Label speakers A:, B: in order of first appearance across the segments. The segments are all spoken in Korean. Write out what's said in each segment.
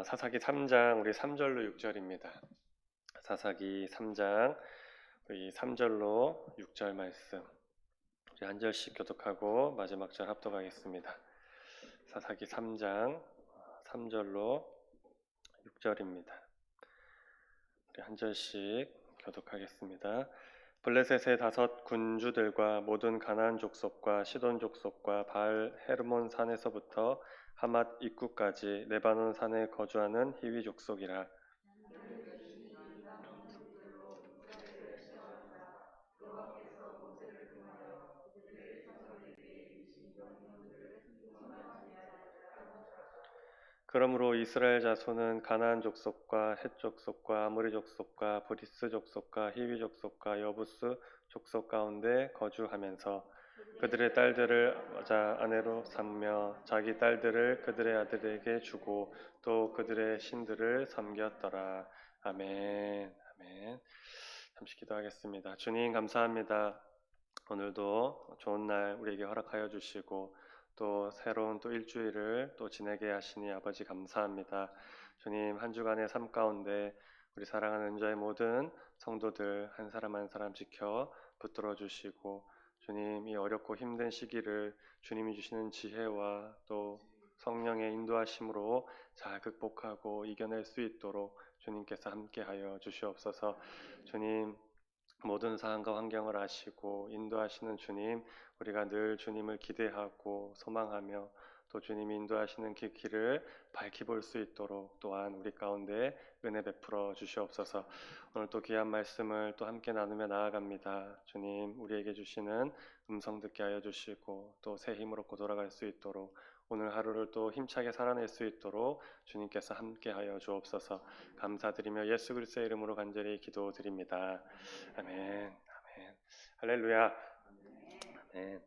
A: 사사기 3장 우리 3절로 6절입니다. 사사기 3장 우리 3절로 6절 말씀 우리 한 절씩 교독하고 마지막 절 합독하겠습니다. 사사기 3장 3절로 6절입니다. 우리 한 절씩 교독하겠습니다. 블레셋의 5 군주들과 모든 가나안 족속과 시돈 족속과 바알 헤르몬 산에서부터 하맛 입구까지 레바논 산에 거주하는 히위 족속이라. 그러므로 이스라엘 자손은 가나안 족속과 헷 족속과 아모리 족속과 브리스 족속과 히위 족속과 여부스 족속 가운데 거주하면서 그들의 딸들을 여자 아내로 삼며 자기 딸들을 그들의 아들에게 주고 또 그들의 신들을 섬겼더라. 아멘. 아멘. 잠시 기도하겠습니다. 주님 감사합니다. 오늘도 좋은 날 우리에게 허락하여 주시고 또 새로운 또 일주일을 또 지내게 하시니 아버지 감사합니다. 주님 한 주간의 삶 가운데 우리 사랑하는 은자의 모든 성도들 한 사람 한 사람 지켜 붙들어 주시고 주님 이 어렵고 힘든 시기를 주님이 주시는 지혜와 또 성령의 인도하심으로 잘 극복하고 이겨낼 수 있도록 주님께서 함께하여 주시옵소서. 주님 모든 상황과 환경을 아시고 인도하시는 주님, 우리가 늘 주님을 기대하고 소망하며 또 주님이 인도하시는 그 길을 밝히 볼 수 있도록 또한 우리 가운데 은혜 베풀어 주시옵소서. 오늘 또 귀한 말씀을 또 함께 나누며 나아갑니다. 주님, 우리에게 주시는 음성 듣게 하여 주시고 또 새 힘으로 고 돌아갈 수 있도록 오늘 하루를 또 힘차게 살아낼 수 있도록 주님께서 함께하여 주옵소서. 감사드리며 예수 그리스도의 이름으로 간절히 기도드립니다. 아멘. 아멘. 할렐루야. 아멘.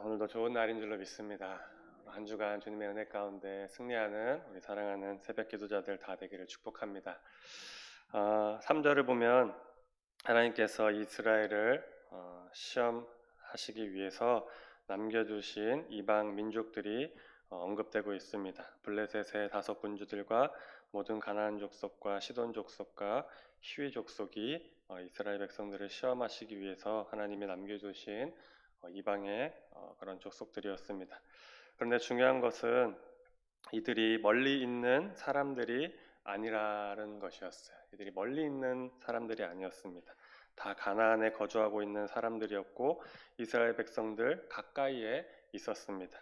A: 오늘도 좋은 날인 줄로 믿습니다. 한 주간 주님의 은혜 가운데 승리하는 우리 사랑하는 새벽 기도자들 다 되기를 축복합니다. 3절을 보면 하나님께서 이스라엘을 시험하시기 위해서 남겨주신 이방 민족들이 언급되고 있습니다. 블레셋의 5 군주들과 모든 가나안 족속과 시돈 족속과 히위 족속이 이스라엘 백성들을 시험하시기 위해서 하나님이 남겨주신 이방의 그런 족속들이었습니다. 그런데 중요한 것은 이들이 멀리 있는 사람들이 아니라는 것이었어요. 이들이 멀리 있는 사람들이 아니었습니다. 다 가나안에 거주하고 있는 사람들이었고 이스라엘 백성들 가까이에 있었습니다.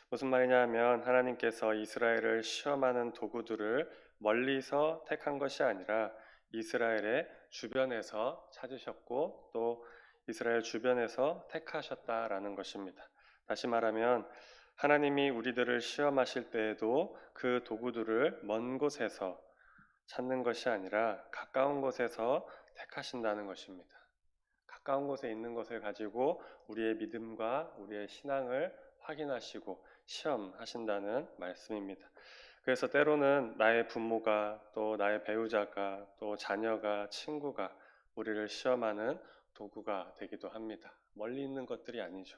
A: 무슨 말이냐 하면 하나님께서 이스라엘을 시험하는 도구들을 멀리서 택한 것이 아니라 이스라엘의 주변에서 찾으셨고 또 이스라엘 주변에서 택하셨다라는 것입니다. 다시 말하면 하나님이 우리들을 시험하실 때에도 그 도구들을 먼 곳에서 찾는 것이 아니라 가까운 곳에서 택하신다는 것입니다. 가까운 곳에 있는 것을 가지고 우리의 믿음과 우리의 신앙을 확인하시고 시험하신다는 말씀입니다. 그래서 때로는 나의 부모가 또 나의 배우자가 또 자녀가 친구가 우리를 시험하는 도구가 되기도 합니다. 멀리 있는 것들이 아니죠.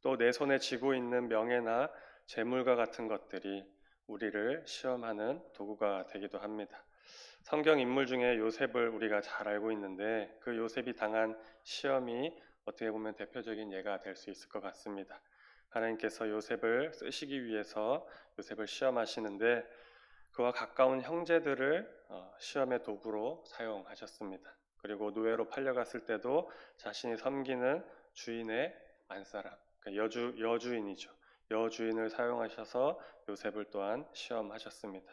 A: 또 내 손에 쥐고 있는 명예나 재물과 같은 것들이 우리를 시험하는 도구가 되기도 합니다. 성경 인물 중에 요셉을 우리가 잘 알고 있는데 그 요셉이 당한 시험이 어떻게 보면 대표적인 예가 될 수 있을 것 같습니다. 하나님께서 요셉을 쓰시기 위해서 요셉을 시험하시는데 그와 가까운 형제들을 시험의 도구로 사용하셨습니다. 그리고 노예로 팔려갔을 때도 자신이 섬기는 주인의 안사람, 그러니까 여주인이죠. 여주인을 사용하셔서 요셉을 또한 시험하셨습니다.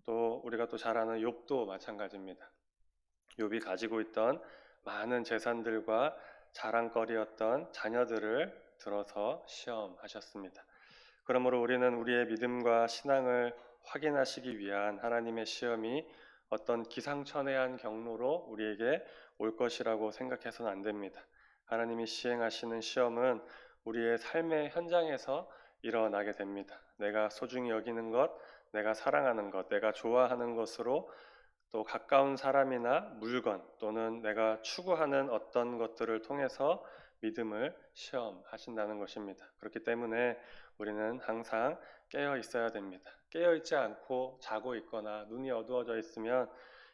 A: 또 우리가 또 잘 아는 욥도 마찬가지입니다. 욥이 가지고 있던 많은 재산들과 자랑거리였던 자녀들을 들어서 시험하셨습니다. 그러므로 우리는 우리의 믿음과 신앙을 확인하시기 위한 하나님의 시험이 어떤 기상천외한 경로로 우리에게 올 것이라고 생각해서는 안 됩니다. 하나님이 시행하시는 시험은 우리의 삶의 현장에서 일어나게 됩니다. 내가 소중히 여기는 것, 내가 사랑하는 것, 내가 좋아하는 것으로 또 가까운 사람이나 물건 또는 내가 추구하는 어떤 것들을 통해서 믿음을 시험하신다는 것입니다. 그렇기 때문에 우리는 항상 깨어 있어야 됩니다. 깨어 있지 않고 자고 있거나 눈이 어두워져 있으면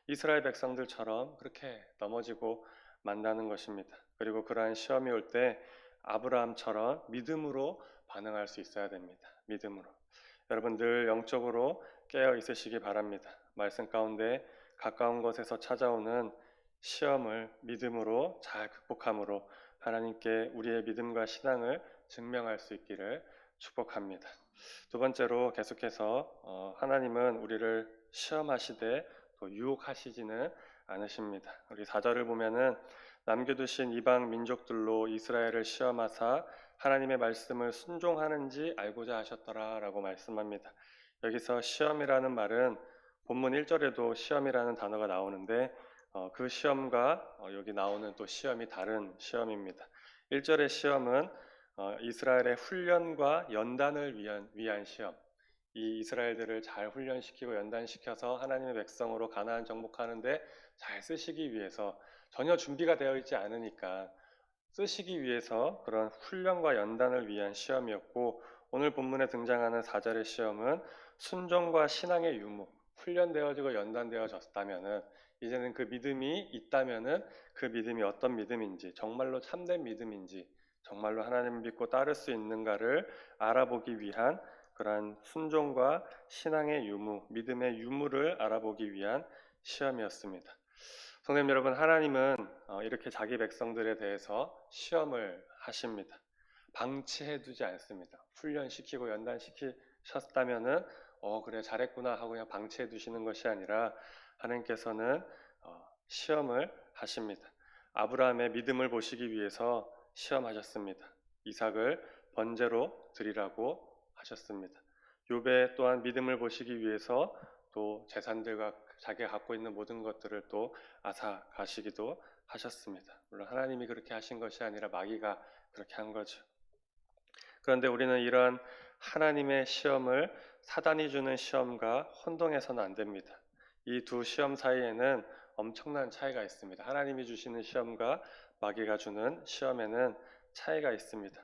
A: 이스라엘 백성들처럼 그렇게 넘어지고 만다는 것입니다. 그리고 그러한 시험이 올 때 아브라함처럼 믿음으로 반응할 수 있어야 됩니다. 믿음으로. 여러분 늘 영적으로 깨어 있으시기 바랍니다. 말씀 가운데 가까운 곳에서 찾아오는 시험을 믿음으로 잘 극복함으로 하나님께 우리의 믿음과 신앙을 증명할 수 있기를 축복합니다. 두 번째로 계속해서 하나님은 우리를 시험하시되 또 유혹하시지는 않으십니다. 우리 4절을 보면은 남겨두신 이방 민족들로 이스라엘을 시험하사 하나님의 말씀을 순종하는지 알고자 하셨더라라고 말씀합니다. 여기서 시험이라는 말은 본문 1절에도 시험이라는 단어가 나오는데 그 시험과 여기 나오는 또 시험이 다른 시험입니다. 1절의 시험은 이스라엘의 훈련과 연단을 위한 시험. 이 이스라엘들을 잘 훈련시키고 연단시켜서 하나님의 백성으로 가나안 정복하는데 잘 쓰시기 위해서 전혀 준비가 되어 있지 않으니까 쓰시기 위해서 그런 훈련과 연단을 위한 시험이었고 오늘 본문에 등장하는 4절의 시험은 순종과 신앙의 유무, 훈련되어지고 연단되어졌다면은 이제는 그 믿음이 있다면은 그 믿음이 어떤 믿음인지 정말로 참된 믿음인지 정말로 하나님을 믿고 따를 수 있는가를 알아보기 위한 그러한 순종과 신앙의 유무, 믿음의 유무를 알아보기 위한 시험이었습니다. 성도님 여러분, 하나님은 이렇게 자기 백성들에 대해서 시험을 하십니다. 방치해두지 않습니다. 훈련시키고 연단시키셨다면은 그래 잘했구나 하고 그냥 방치해두시는 것이 아니라 하나님께서는 시험을 하십니다. 아브라함의 믿음을 보시기 위해서 시험하셨습니다. 이삭을 번제로 드리라고 하셨습니다. 욥의 또한 믿음을 보시기 위해서 또 재산들과 자기가 갖고 있는 모든 것들을 또 앗아가시기도 하셨습니다. 물론 하나님이 그렇게 하신 것이 아니라 마귀가 그렇게 한 거죠. 그런데 우리는 이러한 하나님의 시험을 사단이 주는 시험과 혼동해서는 안 됩니다. 이 두 시험 사이에는 엄청난 차이가 있습니다. 하나님이 주시는 시험과 마귀가 주는 시험에는 차이가 있습니다.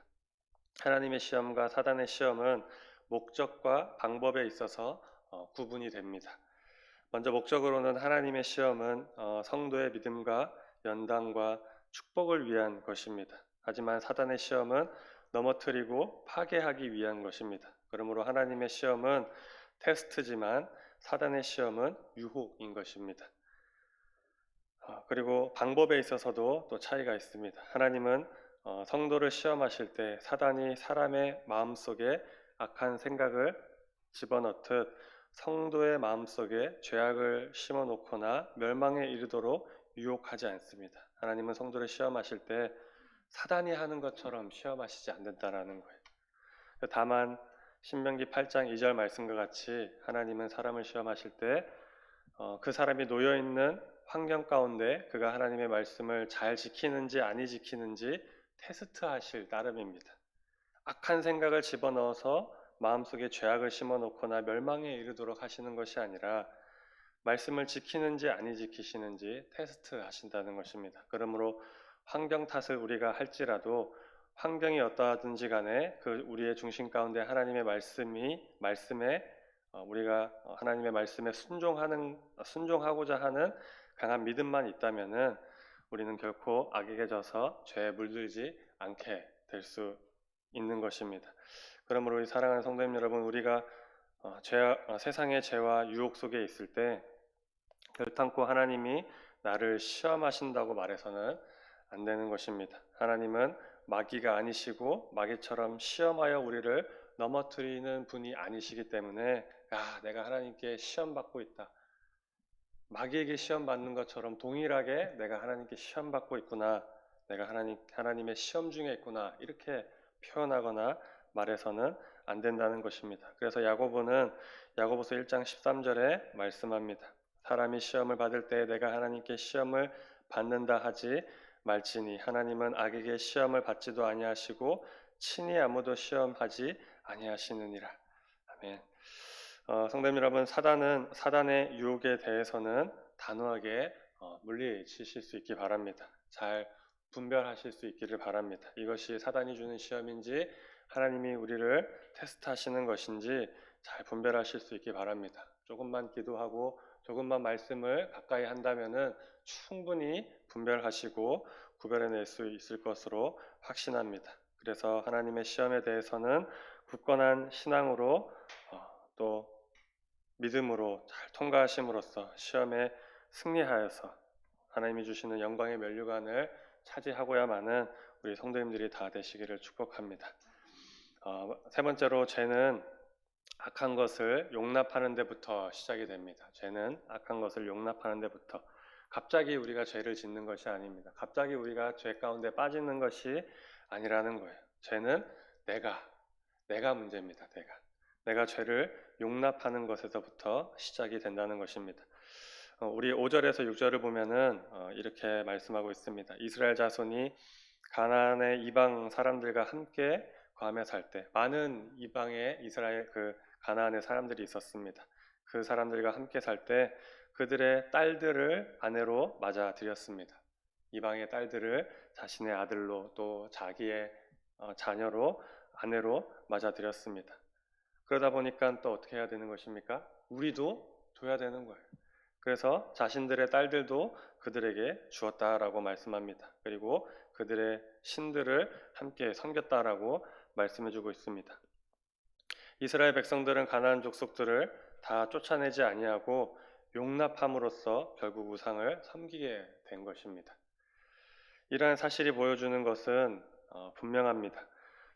A: 하나님의 시험과 사단의 시험은 목적과 방법에 있어서 구분이 됩니다. 먼저 목적으로는 하나님의 시험은 성도의 믿음과 연단과 축복을 위한 것입니다. 하지만 사단의 시험은 넘어뜨리고 파괴하기 위한 것입니다. 그러므로 하나님의 시험은 테스트지만 사단의 시험은 유혹인 것입니다. 그리고 방법에 있어서도 또 차이가 있습니다. 하나님은 성도를 시험하실 때 사단이 사람의 마음속에 악한 생각을 집어넣듯 성도의 마음속에 죄악을 심어놓거나 멸망에 이르도록 유혹하지 않습니다. 하나님은 성도를 시험하실 때 사단이 하는 것처럼 시험하시지 않는다라는 거예요. 다만 신명기 8장 2절 말씀과 같이 하나님은 사람을 시험하실 때 그 사람이 놓여있는 환경 가운데 그가 하나님의 말씀을 잘 지키는지 아니 지키는지 테스트하실 따름입니다. 악한 생각을 집어넣어서 마음속에 죄악을 심어놓거나 멸망에 이르도록 하시는 것이 아니라 말씀을 지키는지 아니 지키시는지 테스트하신다는 것입니다. 그러므로 환경 탓을 우리가 할지라도 환경이 어떠하든지 간에 그 우리의 중심 가운데 하나님의 말씀에 우리가 하나님의 말씀에 순종하고자 하는 강한 믿음만 있다면은 우리는 결코 악에게 져서 죄에 물들지 않게 될 수 있는 것입니다. 그러므로 우리 사랑하는 성도님 여러분, 우리가 세상의 죄와 유혹 속에 있을 때 결탄코 하나님이 나를 시험하신다고 말해서는 안 되는 것입니다. 하나님은 마귀가 아니시고 마귀처럼 시험하여 우리를 넘어뜨리는 분이 아니시기 때문에 내가 하나님께 시험받고 있다. 마귀에게 시험받는 것처럼 동일하게 내가 하나님께 시험받고 있구나. 내가 하나님의 시험 중에 있구나. 이렇게 표현하거나 말해서는 안 된다는 것입니다. 그래서 야고보는 야고보서 1장 13절에 말씀합니다. 사람이 시험을 받을 때 내가 하나님께 시험을 받는다 하지 말지니 하나님은 악에게 시험을 받지도 아니하시고 친히 아무도 시험하지 아니하시느니라. 아멘. 성도님 여러분, 사단의 유혹에 대해서는 단호하게 물리치실 수 있기 바랍니다. 잘 분별하실 수 있기를 바랍니다. 이것이 사단이 주는 시험인지 하나님이 우리를 테스트하시는 것인지 잘 분별하실 수 있기 바랍니다. 조금만 기도하고 조금만 말씀을 가까이 한다면은 충분히 분별하시고 구별해낼 수 있을 것으로 확신합니다. 그래서 하나님의 시험에 대해서는 굳건한 신앙으로 또 믿음으로 잘 통과하심으로써 시험에 승리하여서 하나님이 주시는 영광의 면류관을 차지하고야만은 우리 성도님들이 다 되시기를 축복합니다. 세 번째로 죄는 악한 것을 용납하는 데부터 시작이 됩니다. 죄는 악한 것을 용납하는 데부터. 갑자기 우리가 죄를 짓는 것이 아닙니다. 갑자기 우리가 죄 가운데 빠지는 것이 아니라는 거예요. 죄는 내가 문제입니다. 내가 죄를 용납하는 것에서부터 시작이 된다는 것입니다. 우리 5절에서 6절을 보면은 이렇게 말씀하고 있습니다. 이스라엘 자손이 가나안의 이방 사람들과 함께 괌에 살 때 많은 이방의 이스라엘 가나안의 사람들이 있었습니다. 그 사람들과 함께 살 때 그들의 딸들을 아내로 맞아들였습니다. 이방의 딸들을 자신의 아들로 또 자기의 자녀로 아내로 맞아들였습니다. 그러다 보니까 또 어떻게 해야 되는 것입니까? 우리도 줘야 되는 거예요. 그래서 자신들의 딸들도 그들에게 주었다라고 말씀합니다. 그리고 그들의 신들을 함께 섬겼다라고 말씀해주고 있습니다. 이스라엘 백성들은 가나안 족속들을 다 쫓아내지 아니하고 용납함으로써 결국 우상을 섬기게 된 것입니다. 이러한 사실이 보여주는 것은 분명합니다.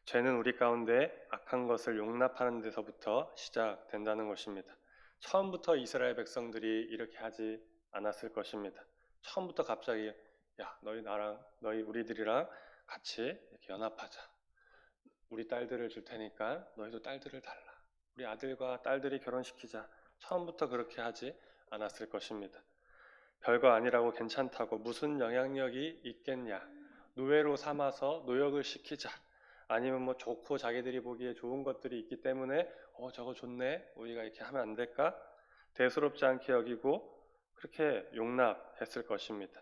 A: 죄는 우리 가운데 악한 것을 용납하는 데서부터 시작된다는 것입니다. 처음부터 이스라엘 백성들이 이렇게 하지 않았을 것입니다. 처음부터 갑자기 너희 우리들이랑 같이 이렇게 연합하자. 우리 딸들을 줄 테니까 너희도 딸들을 달라. 우리 아들과 딸들이 결혼시키자. 처음부터 그렇게 하지 않았을 것입니다. 별거 아니라고 괜찮다고 무슨 영향력이 있겠냐. 노예로 삼아서 노역을 시키자. 아니면 뭐 좋고 자기들이 보기에 좋은 것들이 있기 때문에 저거 좋네. 우리가 이렇게 하면 안 될까? 대수롭지 않게 여기고 그렇게 용납했을 것입니다.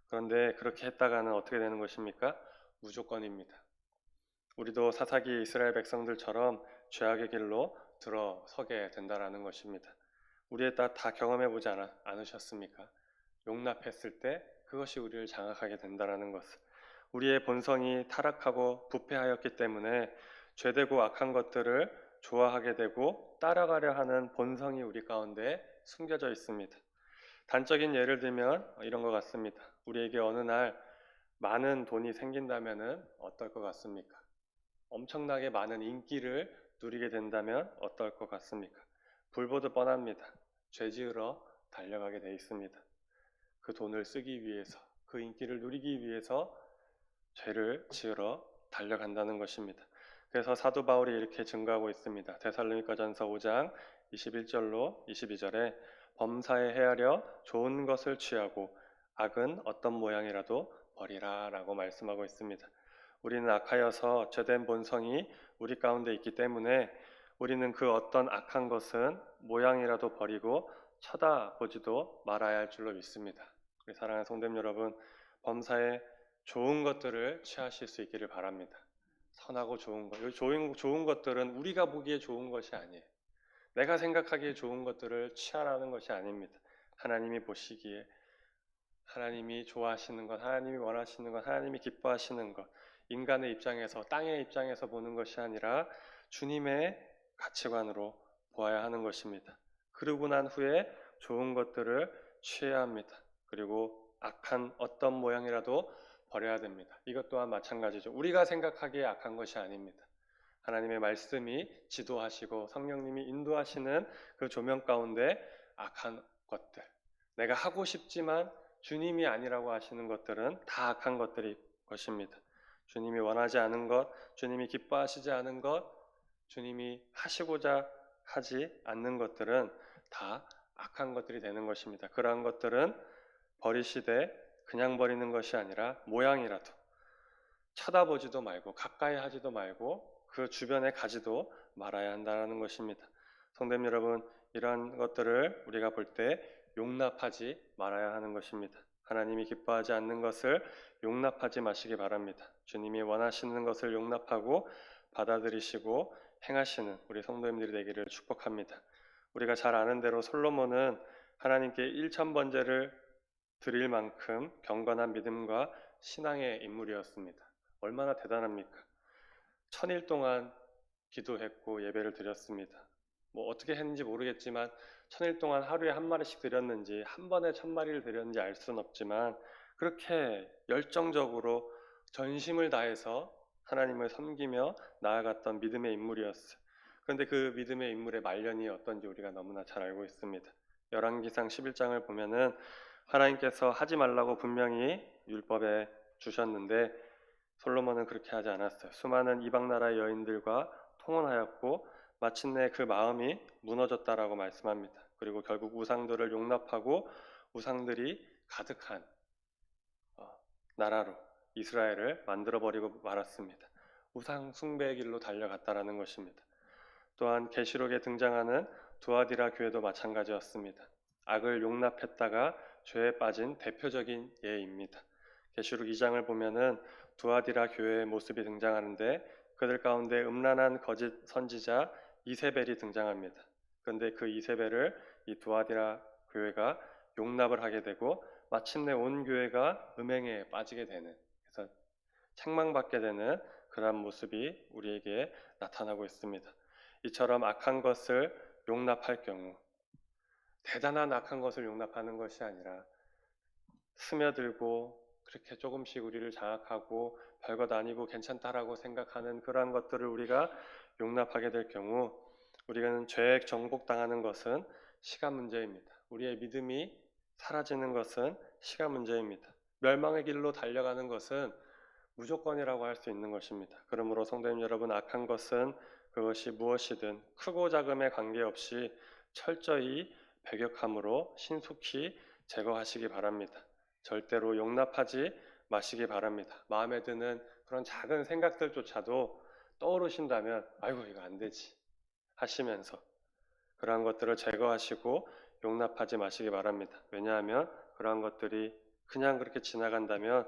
A: 그런데 그렇게 했다가는 어떻게 되는 것입니까? 무조건입니다. 우리도 사사기 이스라엘 백성들처럼 죄악의 길로 들어서게 된다라는 것입니다. 우리의 다 경험해보지 않으셨습니까? 용납했을 때 그것이 우리를 장악하게 된다라는 것을. 우리의 본성이 타락하고 부패하였기 때문에 죄되고 악한 것들을 좋아하게 되고 따라가려 하는 본성이 우리 가운데 숨겨져 있습니다. 단적인 예를 들면 이런 것 같습니다. 우리에게 어느 날 많은 돈이 생긴다면 어떨 것 같습니까? 엄청나게 많은 인기를 누리게 된다면 어떨 것 같습니까? 불보듯 뻔합니다. 죄 지으러 달려가게 돼 있습니다. 그 돈을 쓰기 위해서, 그 인기를 누리기 위해서 죄를 지으러 달려간다는 것입니다. 그래서 사도 바울이 이렇게 증거하고 있습니다. 데살로니가전서 5장 21절로 22절에 범사에 헤아려 좋은 것을 취하고 악은 어떤 모양이라도 버리라 라고 말씀하고 있습니다. 우리는 악하여서 죄된 본성이 우리 가운데 있기 때문에 우리는 그 어떤 악한 것은 모양이라도 버리고 쳐다보지도 말아야 할 줄로 믿습니다. 우리 사랑하는 성도님 여러분, 범사에 좋은 것들을 취하실 수 있기를 바랍니다. 선하고 좋은 것, 좋은 것들은 우리가 보기에 좋은 것이 아니에요. 내가 생각하기에 좋은 것들을 취하라는 것이 아닙니다. 하나님이 보시기에 하나님이 좋아하시는 것, 하나님이 원하시는 것, 하나님이 기뻐하시는 것, 인간의 입장에서, 땅의 입장에서 보는 것이 아니라 주님의 가치관으로 보아야 하는 것입니다. 그러고 난 후에 좋은 것들을 취해야 합니다. 그리고 악한 어떤 모양이라도 버려야 됩니다. 이것 또한 마찬가지죠. 우리가 생각하기에 악한 것이 아닙니다. 하나님의 말씀이 지도하시고 성령님이 인도하시는 그 조명 가운데 악한 것들, 내가 하고 싶지만 주님이 아니라고 하시는 것들은 다 악한 것들일 것입니다. 주님이 원하지 않은 것, 주님이 기뻐하시지 않은 것, 주님이 하시고자 하지 않는 것들은 다 악한 것들이 되는 것입니다. 그러한 것들은 버리시되 그냥 버리는 것이 아니라 모양이라도 쳐다보지도 말고 가까이 하지도 말고 그 주변에 가지도 말아야 한다는 것입니다. 성도님 여러분, 이러한 것들을 우리가 볼 때 용납하지 말아야 하는 것입니다. 하나님이 기뻐하지 않는 것을 용납하지 마시기 바랍니다. 주님이 원하시는 것을 용납하고 받아들이시고 행하시는 우리 성도님들이 되기를 축복합니다. 우리가 잘 아는 대로 솔로몬은 하나님께 1,000번제를 드릴 만큼 경건한 믿음과 신앙의 인물이었습니다. 얼마나 대단합니까? 1,000일 동안 기도했고 예배를 드렸습니다. 뭐 어떻게 했는지 모르겠지만 1,000일 동안 하루에 한 마리씩 드렸는지 한 번에 1,000마리를 드렸는지 알 수는 없지만 그렇게 열정적으로 전심을 다해서 하나님을 섬기며 나아갔던 믿음의 인물이었어요. 그런데 그 믿음의 인물의 말년이 어떤지 우리가 너무나 잘 알고 있습니다. 열왕기상 11장을 보면은 하나님께서 하지 말라고 분명히 율법에 주셨는데 솔로몬은 그렇게 하지 않았어요. 수많은 이방 나라의 여인들과 통혼하였고 마침내 그 마음이 무너졌다라고 말씀합니다. 그리고 결국 우상들을 용납하고 우상들이 가득한 나라로 이스라엘을 만들어버리고 말았습니다. 우상 숭배의 길로 달려갔다라는 것입니다. 또한 계시록에 등장하는 두아디라 교회도 마찬가지였습니다. 악을 용납했다가 죄에 빠진 대표적인 예입니다. 계시록 2장을 보면은 두아디라 교회의 모습이 등장하는데 그들 가운데 음란한 거짓 선지자 이세벨이 등장합니다. 그런데 그 이세벨을 이 두아디라 교회가 용납을 하게 되고 마침내 온 교회가 음행에 빠지게 되는, 그래서 책망받게 되는 그러한 모습이 우리에게 나타나고 있습니다. 이처럼 악한 것을 용납할 경우, 대단한 악한 것을 용납하는 것이 아니라 스며들고 그렇게 조금씩 우리를 장악하고 별것 아니고 괜찮다라고 생각하는 그러한 것들을 우리가 용납하게 될 경우 우리는 죄에 정복당하는 것은 시간 문제입니다. 우리의 믿음이 사라지는 것은 시간 문제입니다. 멸망의 길로 달려가는 것은 무조건이라고 할 수 있는 것입니다. 그러므로 성도님 여러분, 악한 것은 그것이 무엇이든 크고 작음에 관계없이 철저히 배격함으로 신속히 제거하시기 바랍니다. 절대로 용납하지 마시기 바랍니다. 마음에 드는 그런 작은 생각들조차도 떠오르신다면 아이고 이거 안 되지 하시면서 그러한 것들을 제거하시고 용납하지 마시기 바랍니다. 왜냐하면 그러한 것들이 그냥 그렇게 지나간다면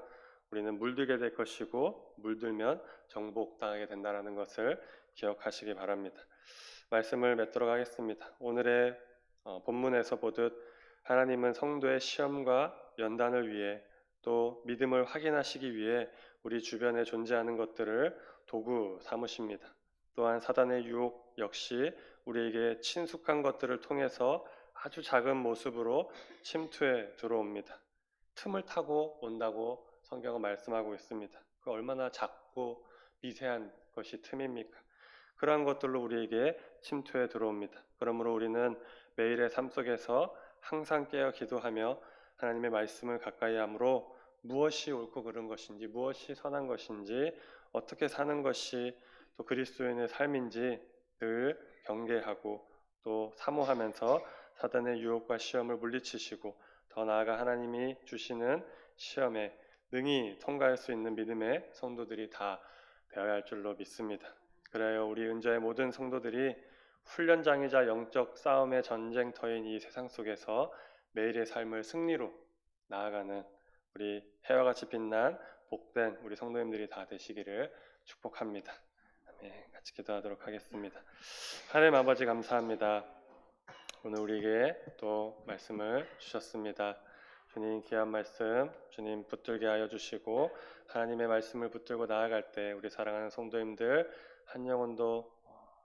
A: 우리는 물들게 될 것이고 물들면 정복당하게 된다는 것을 기억하시기 바랍니다. 말씀을 맺도록 하겠습니다. 오늘의 본문에서 보듯 하나님은 성도의 시험과 연단을 위해 또 믿음을 확인하시기 위해 우리 주변에 존재하는 것들을 도구 삼으십니다. 또한 사단의 유혹 역시 우리에게 친숙한 것들을 통해서 아주 작은 모습으로 침투해 들어옵니다. 틈을 타고 온다고 성경은 말씀하고 있습니다. 그 얼마나 작고 미세한 것이 틈입니까? 그러한 것들로 우리에게 침투해 들어옵니다. 그러므로 우리는 매일의 삶 속에서 항상 깨어 기도하며 하나님의 말씀을 가까이 함으로 무엇이 옳고 그른 것인지, 무엇이 선한 것인지, 어떻게 사는 것이 또 그리스도인의 삶인지 늘 경계하고 또 사모하면서 사단의 유혹과 시험을 물리치시고 더 나아가 하나님이 주시는 시험에 능히 통과할 수 있는 믿음의 성도들이 다 되어야 할 줄로 믿습니다. 그래요, 우리 은저의 모든 성도들이 훈련장이자 영적 싸움의 전쟁터인 이 세상 속에서 매일의 삶을 승리로 나아가는 우리 해와 같이 빛난 복된 우리 성도님들이 다 되시기를 축복합니다. 아멘. 같이 기도하도록 하겠습니다. 하나님 아버지 감사합니다. 오늘 우리에게 또 말씀을 주셨습니다. 주님 귀한 말씀 주님 붙들게 하여 주시고 하나님의 말씀을 붙들고 나아갈 때 우리 사랑하는 성도님들 한 영혼도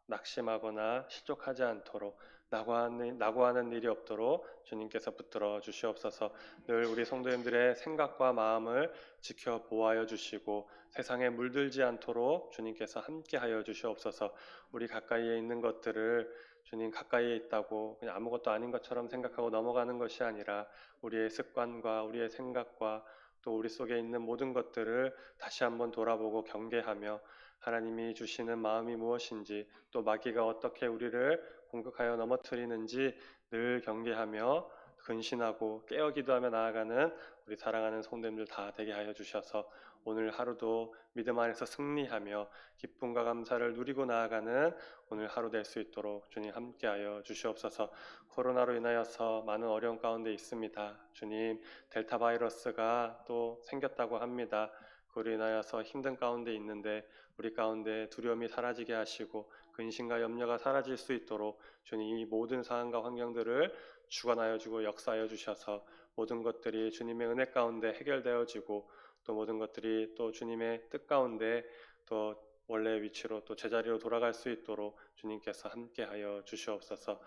A: 낙심하거나 실족하지 않도록 낙오하는 일이 없도록 주님께서 붙들어 주시옵소서. 늘 우리 성도님들의 생각과 마음을 지켜 보호하여 주시고 세상에 물들지 않도록 주님께서 함께하여 주시옵소서. 우리 가까이에 있는 것들을 주님 가까이에 있다고 그냥 아무것도 아닌 것처럼 생각하고 넘어가는 것이 아니라 우리의 습관과 우리의 생각과 또 우리 속에 있는 모든 것들을 다시 한번 돌아보고 경계하며 하나님이 주시는 마음이 무엇인지 또 마귀가 어떻게 우리를 공격하여 넘어뜨리는지 늘 경계하며 근신하고 깨어 기도하며 나아가는 우리 사랑하는 성도님들 다 되게 하여 주셔서 오늘 하루도 믿음 안에서 승리하며 기쁨과 감사를 누리고 나아가는 오늘 하루 될 수 있도록 주님 함께하여 주시옵소서. 코로나로 인하여서 많은 어려움 가운데 있습니다. 주님 델타 바이러스가 또 생겼다고 합니다. 그로 인하여서 힘든 가운데 있는데 우리 가운데 두려움이 사라지게 하시고 근심과 염려가 사라질 수 있도록 주님 이 모든 상황과 환경들을 주관하여 주고 역사하여 주셔서 모든 것들이 주님의 은혜 가운데 해결되어지고 또 모든 것들이 또 주님의 뜻 가운데 또 원래 위치로 또 제자리로 돌아갈 수 있도록 주님께서 함께하여 주시옵소서.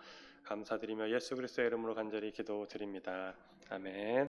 A: 감사드리며 예수 그리스도의 이름으로 간절히 기도드립니다. 아멘.